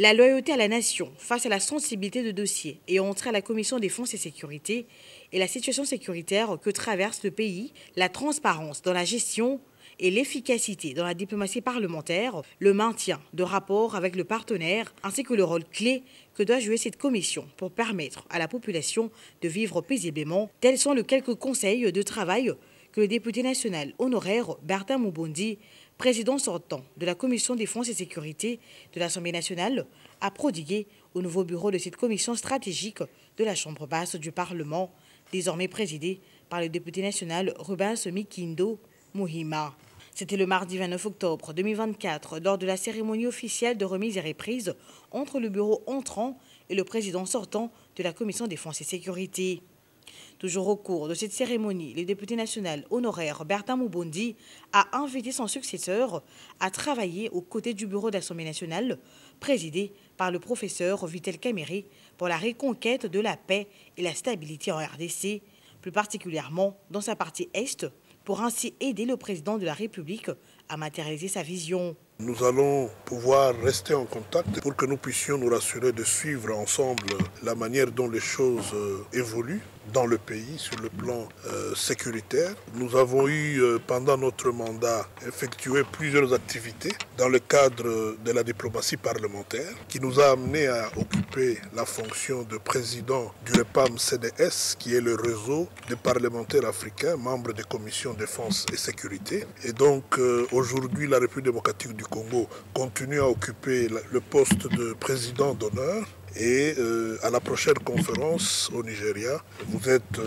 La loyauté à la nation face à la sensibilité de dossiers et entrer à la Commission Défense et Sécurité et la situation sécuritaire que traverse le pays, la transparence dans la gestion et l'efficacité dans la diplomatie parlementaire, le maintien de rapports avec le partenaire ainsi que le rôle clé que doit jouer cette commission pour permettre à la population de vivre paisiblement. Tels sont les quelques conseils de travail que le député national honoraire Bertin Moubondi, président sortant de la Commission Défense et Sécurité de l'Assemblée nationale, a prodigué au nouveau bureau de cette commission stratégique de la Chambre basse du Parlement, désormais présidée par le député national Rubens Mikindo Muhima. C'était le mardi 29 octobre 2024, lors de la cérémonie officielle de remise et reprise entre le bureau entrant et le président sortant de la Commission Défense et Sécurité. Toujours au cours de cette cérémonie, le député national honoraire Bertin Moubondi a invité son successeur à travailler aux côtés du bureau d'Assemblée nationale, présidé par le professeur Vitel Kamerhe, pour la reconquête de la paix et la stabilité en RDC, plus particulièrement dans sa partie Est, pour ainsi aider le président de la République à matérialiser sa vision. Nous allons pouvoir rester en contact pour que nous puissions nous rassurer de suivre ensemble la manière dont les choses évoluent dans le pays sur le plan sécuritaire. Nous avons eu pendant notre mandat effectué plusieurs activités dans le cadre de la diplomatie parlementaire qui nous a amené à occuper la fonction de président du REPAM-CDS qui est le réseau des parlementaires africains membres des commissions défense et sécurité. Et donc aujourd'hui la République démocratique du Congo continue à occuper le poste de président d'honneur. Et à la prochaine conférence au Nigeria, vous êtes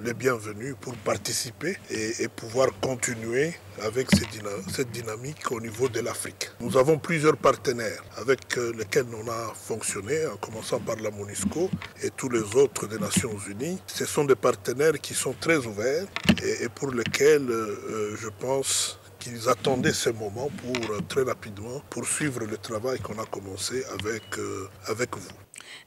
les bienvenus pour participer et pouvoir continuer avec cette dynamique au niveau de l'Afrique. Nous avons plusieurs partenaires avec lesquels on a fonctionné, en commençant par la MONUSCO et tous les autres des Nations Unies. Ce sont des partenaires qui sont très ouverts et pour lesquels je pense qu'ils attendaient ce moment pour très rapidement poursuivre le travail qu'on a commencé avec vous.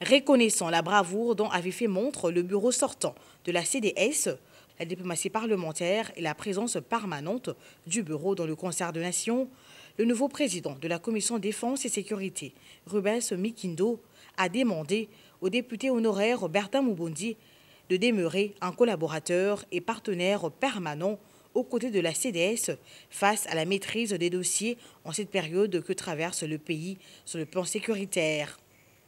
Reconnaissant la bravoure dont avait fait montre le bureau sortant de la CDS, la diplomatie parlementaire et la présence permanente du bureau dans le concert de nations, le nouveau président de la Commission Défense et Sécurité, Rubens Mikindo, a demandé au député honoraire Bertin Moubondi de demeurer un collaborateur et partenaire permanent aux côtés de la CDS face à la maîtrise des dossiers en cette période que traverse le pays sur le plan sécuritaire.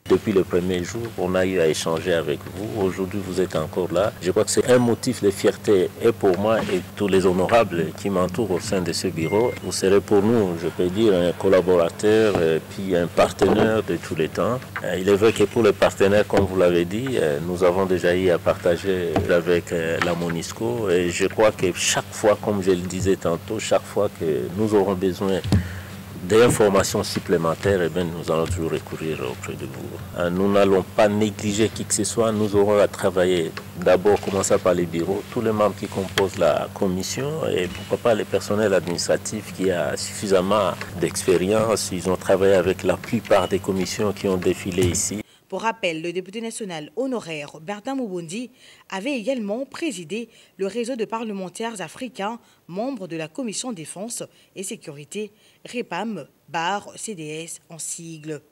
Depuis le premier jour, on a eu à échanger avec vous. Aujourd'hui, vous êtes encore là. Je crois que c'est un motif de fierté et pour moi et tous les honorables qui m'entourent au sein de ce bureau. Vous serez pour nous, je peux dire, un collaborateur et puis un partenaire de tous les temps. Il est vrai que pour les partenaires, comme vous l'avez dit, nous avons déjà eu à partager avec la MONUSCO. Et je crois que chaque fois, comme je le disais tantôt, chaque fois que nous aurons besoin d'informations supplémentaires, eh bien, nous allons toujours recourir auprès de vous. Nous n'allons pas négliger qui que ce soit, nous aurons à travailler d'abord, commencer par les bureaux, tous les membres qui composent la commission et pourquoi pas les personnels administratifs qui ont suffisamment d'expérience. Ils ont travaillé avec la plupart des commissions qui ont défilé ici. Pour rappel, le député national honoraire Bertin Moubondi avait également présidé le réseau de parlementaires africains membres de la Commission Défense et Sécurité, REPAM-CDS en sigle.